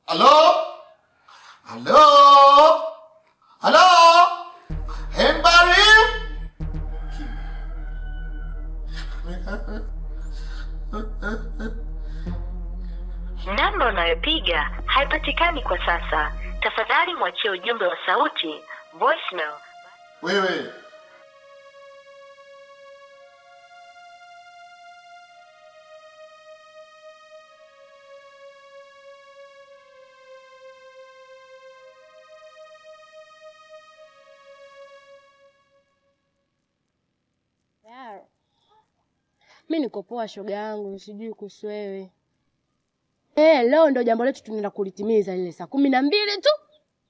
Halo? Halo? Halo? Hembari? Namba unayopiga haipatikani kwa sasa. Tafadhali mwachie ujumbe wa sauti, voicemail. Wewe. Mimi niko poa shoga yangu, sijui kuhusu wewe. Leo ndo jambo letu tunaenda kulitimiza ile saa 12 tu.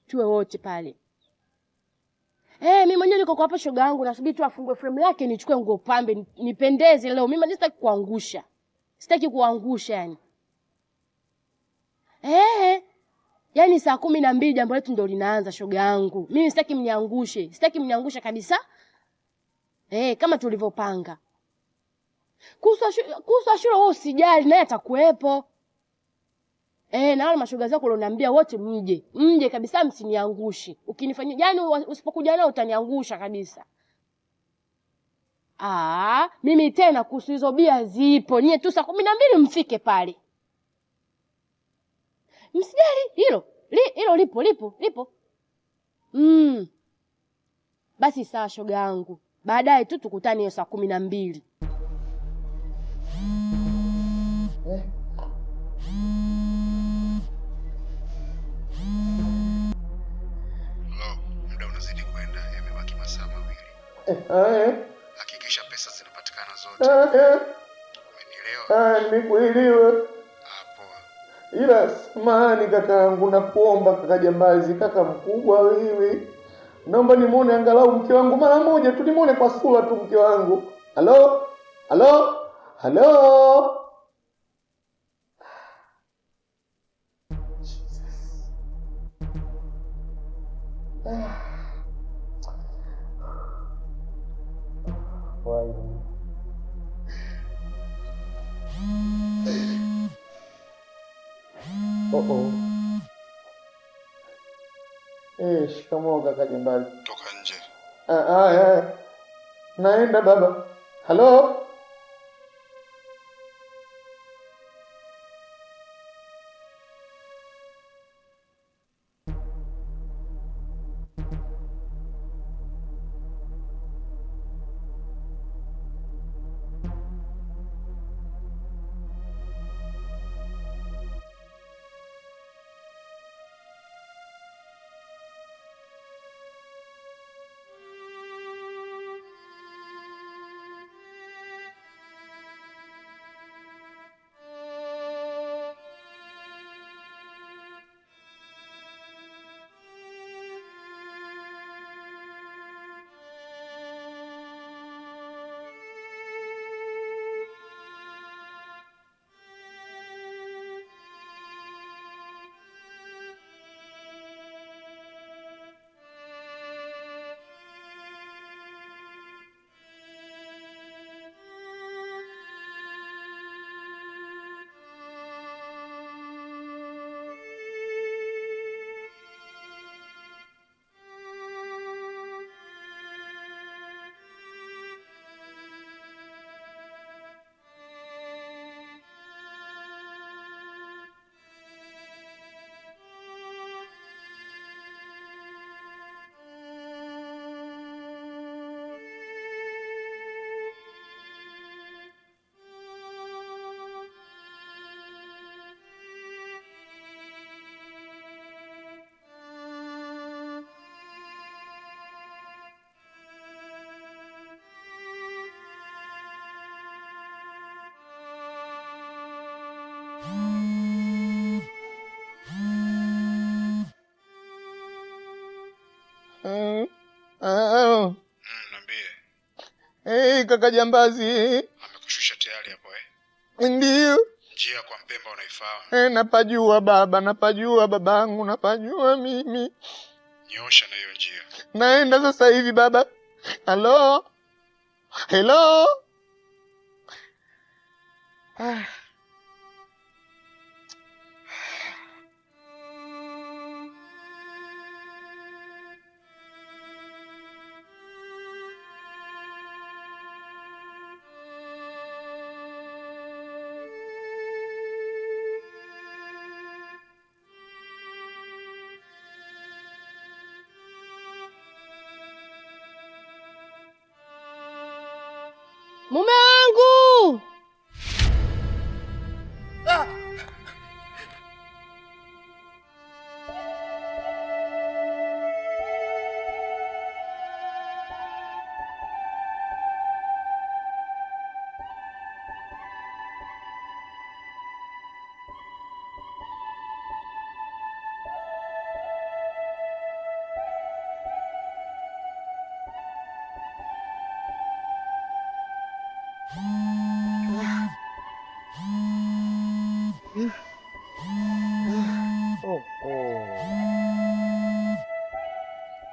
Tuwe wote pale. Mimi mwenyewe niko kwa hapo shoga yangu, nasubiri tu afungue frame yake nichukue nguo pambe nipendeze leo. Mimi sitaki kuangusha. Sitaki kuangusha yani. Yaani saa 12 jambo letu ndo linaanza shoga yangu. Mimi sitaki mniangushe. Sitaki mniangusha kabisa. Kama tulivyopanga. Kuhusu Ashura wewe usijali, naye atakuepo. Na wale mashoga zako ulioniambia wote mje. Mje kabisa, msiniangushe. Ukinifanyia yani usipokuja nao utaniangusha kabisa. Mimi tena kuhusu hizo bia zipo. Nyie tu saa 12 mfike pale. Msijali hilo. Hilo lipo. Basi sawa shoga yangu. Baadaye tu tukutane hiyo saa 12. Muda unazidi kwenda, yamebaki masaa 2. Hakikisha pesa zinapatikana zote. Umenielewa? Nimekuelewa. Hapo. Ila samahani kakaangu, nakuomba kaka Jambazi, kaka mkubwa wewe. Naomba nimuone angalau mke wangu mara moja tu, nimuone kwa sura tu mke wangu. Halo? Halo? Halo? Shikamoo kaka Jambazi. Toka nje. Naenda baba. Halo? Niambie. Kaka Jambazi. Amekushusha tayari hapo Ndio. Njia kwa Mpemba unaifahamu? Napajua baba, napajua babangu, napajua mimi. Nyosha na hiyo njia. Naenda sasa hivi baba. Halo? Hello? Mume wangu!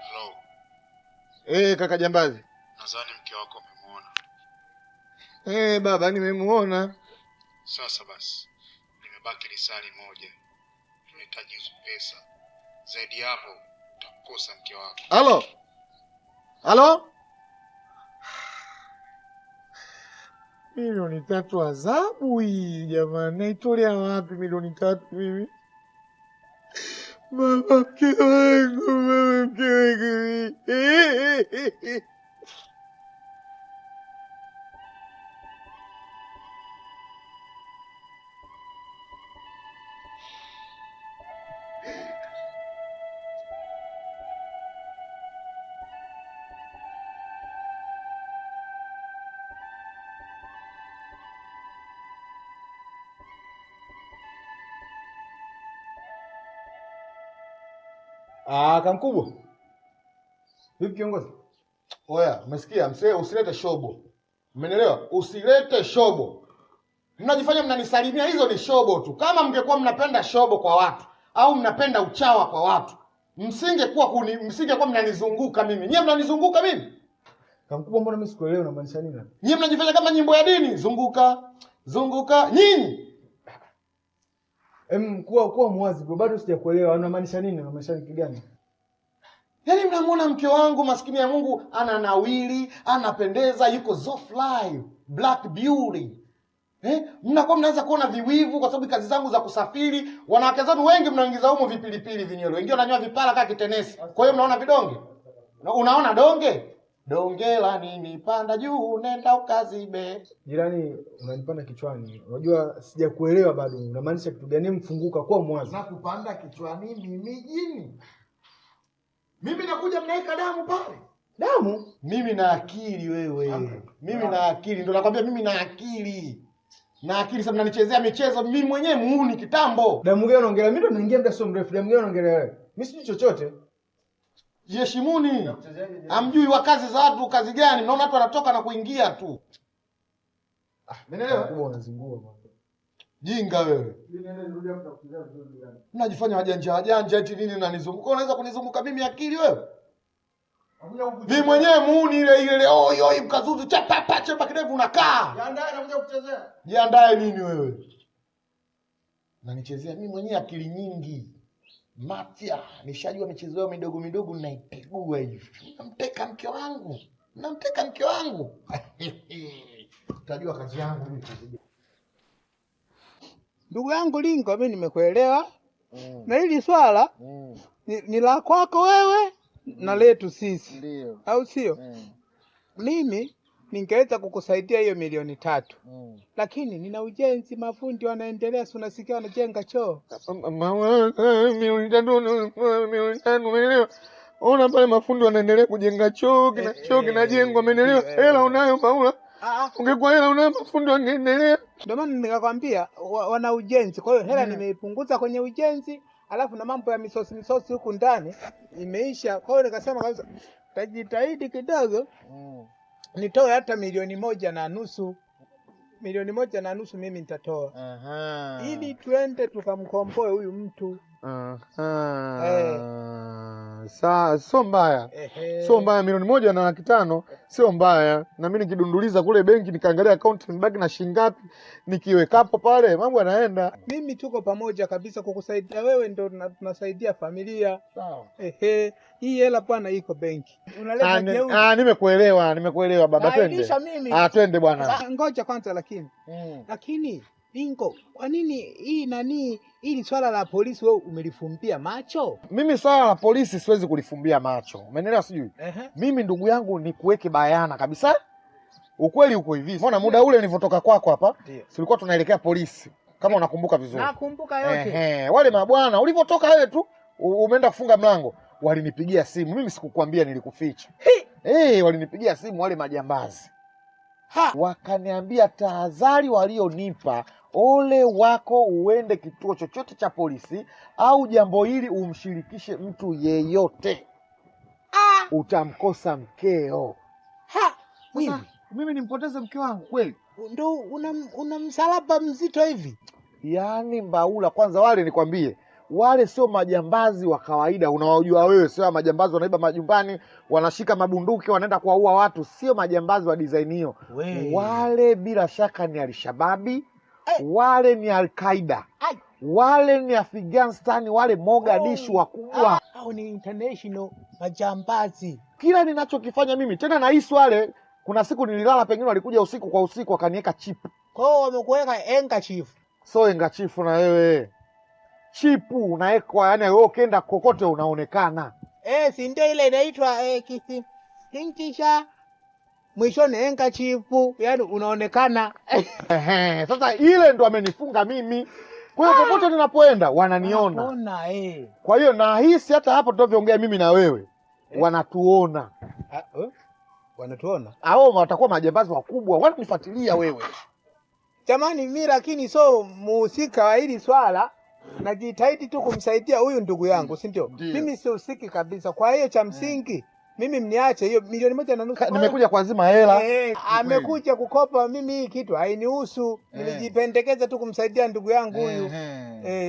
Hello. Kaka Jambazi. Nadhani mke wako umemuona. Baba nimemuona. Sasa basi, nimebaki risali moja. Tunahitaji hizo pesa. Zaidi hapo utakosa mke wako. Halo? Halo? Milioni 3 adhabu hii jamani. Naitolea wapi milioni 3 mimi? Mama mke wangu, mama mke wangu. Kamkubwa. Vipi kiongozi? Oya, umesikia msee, usilete shobo. Umenielewa? Usilete shobo. Mnajifanya mnanisalimia, hizo ni shobo tu. Kama mngekuwa mnapenda shobo kwa watu au mnapenda uchawa kwa watu, msingekuwa mnanizunguka mimi. Nyie mnanizunguka mimi? Kamkubwa, mbona mimi sikuelewi unamaanisha nini? Nyie mnajifanya kama nyimbo ya dini, zunguka nyinyi. Kuwa mwazi bro, bado sijakuelewa unamaanisha nini? Unamaanisha kitu gani? Yaani mnamuona mke wangu maskini ya Mungu ananawili, anapendeza, yuko soft life, black beauty. Mnakuwa mnaanza kuona viwivu kwa sababu kazi zangu za kusafiri, wanawake zenu wengi mnaingiza humo vipilipili vinyoro. Wengine wananyoa vipala kama kitenesi. Kwa hiyo mnaona vidonge? Unaona donge? Donge la nini panda juu nenda ukazibe. Jirani unanipanda kichwani. Unajua sijakuelewa bado. Unamaanisha kitu gani? Mfunguka kwa mwazi. Na kupanda kichwani mimi jini. Mimi nakuja mnaika damu pale. Damu? Mimi na akili wewe. Mimi na akili. Ndio nakwambia mimi na akili. Na akili sasa mnanichezea michezo mimi mwenyewe muuni kitambo. Damu gani unaongelea? Mimi ndo naingia muda sio mrefu. Damu gani unaongelea wewe? Mimi sijui chochote. Jeshimuni. Hamjui wa kazi za watu kazi gani? Mnaona watu wanatoka na kuingia tu. Umeelewa? Kubwa unazingua bwana. Jinga wewe. Mnajifanya wajanja eti nini unanizunguka? Unaweza kunizunguka mimi akili wewe? Mimi mwenyewe muuni ile oi mkazuzu chapa kidevu unakaa. Jiandae nakuja kuchezea. Jiandae nini wewe? Unanichezea mimi mwenyewe akili nyingi. Mafia, nishajua michezo yao midogo naipigua hivi. Namteka mke wangu. Utajua kazi yangu mimi. Ndugu yangu Lingo, mimi nimekuelewa. Na hili swala ni la kwako wewe na letu sisi. Ndio. Au sio? Mimi ningeweza kukusaidia hiyo milioni 3. Lakini nina ujenzi, mafundi wanaendelea, si unasikia wanajenga choo. Milioni 3. Ona pale mafundi wanaendelea kujenga choo, kinajengwa, umeelewa? Hela unayo Paula? Ungekuwa hela unayo mafundi wangeendelea. Ndio maana nikakwambia wana ujenzi. Kwa hiyo hela nimeipunguza kwenye ujenzi, alafu na mambo ya misosi huku ndani imeisha. Kwa hiyo nikasema kabisa tajitahidi kidogo. Nitoe hata 1.5 milioni 1.5 mimi nitatoa. Ili tuende tukamkomboe huyu mtu. Sio mbaya. Sio mbaya, milioni 1.5 sio mbaya. Na mimi nikidunduliza kule benki nikaangalia account nimebaki na shilingi ngapi, nikiwekapo pale mambo yanaenda. Mimi tuko pamoja kabisa kukusaidia wewe, ndio tunasaidia familia. Sawa. Hii hela bwana iko benki. Unaleta jeuri. Nimekuelewa baba, twende. Twende bwana. Ngoja kwanza lakini Lingo, kwa nini hili swala la polisi wewe umelifumbia macho? Mimi swala la polisi siwezi kulifumbia macho. Umeelewa sijui? Mimi ndugu yangu ni kuweke bayana kabisa. Ukweli uko hivi. Mbona muda ule nilivotoka kwako hapa, tulikuwa tunaelekea polisi. Kama unakumbuka vizuri. Nakumbuka yote. Wale mabwana ulivotoka wewe tu umeenda kufunga mlango, walinipigia simu. Mimi sikukwambia, nilikuficha. Walinipigia simu wale majambazi. Wakaniambia tahadhari walionipa, ole wako uende kituo chochote cha polisi au jambo hili umshirikishe mtu yeyote. Utamkosa mkeo. Mimi nimpoteze mke wangu kweli? Ndio una msalaba mzito hivi? Yaani Mbaula, kwanza wale nikwambie, wale sio majambazi wa kawaida unawajua wewe, sio majambazi wanaiba majumbani, wanashika mabunduki wanaenda kuwaua watu, sio majambazi wa design hiyo. Wale bila shaka ni Al-Shababi, wale ni Al-Qaeda, wale ni Afghanistan, wale Mogadishu wakubwa. Hao ni international majambazi. Kila ninachokifanya mimi, tena nahisi wale, kuna siku nililala pengine walikuja usiku kwa usiku wakaniweka chip. Kwa hiyo wamekuweka enga chief. So enga chief na wewe. Chipu unaekwa, yani wewe ukienda kokote unaonekana. Si ndio ile inaitwa kinkisha mwishoni enga chifu, yani unaonekana. Sasa ile ndo amenifunga mimi. Kwa hiyo popote ninapoenda wananiona. Kwa hiyo nahisi hata hapo tunavyoongea mimi na wewe wanatuona. Wanatuona? Watakuwa majambazi wakubwa, wananifuatilia wewe. Jamani, mimi lakini so muhusika wa hili swala, najitahidi tu kumsaidia huyu ndugu yangu, si ndio? Mimi sihusiki kabisa. Kwa hiyo cha msingi mimi mniache hiyo 1.5 nimekuja kuazima hela. Amekuja kukopa, mimi hii kitu hainihusu. Nilijipendekeza tu kumsaidia ndugu yangu huyu.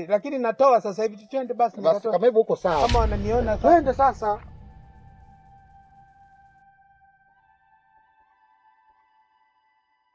Lakini natoa sasa hivi, twende basi. Kama hivyo uko sawa. Kama wananiona twende sasa.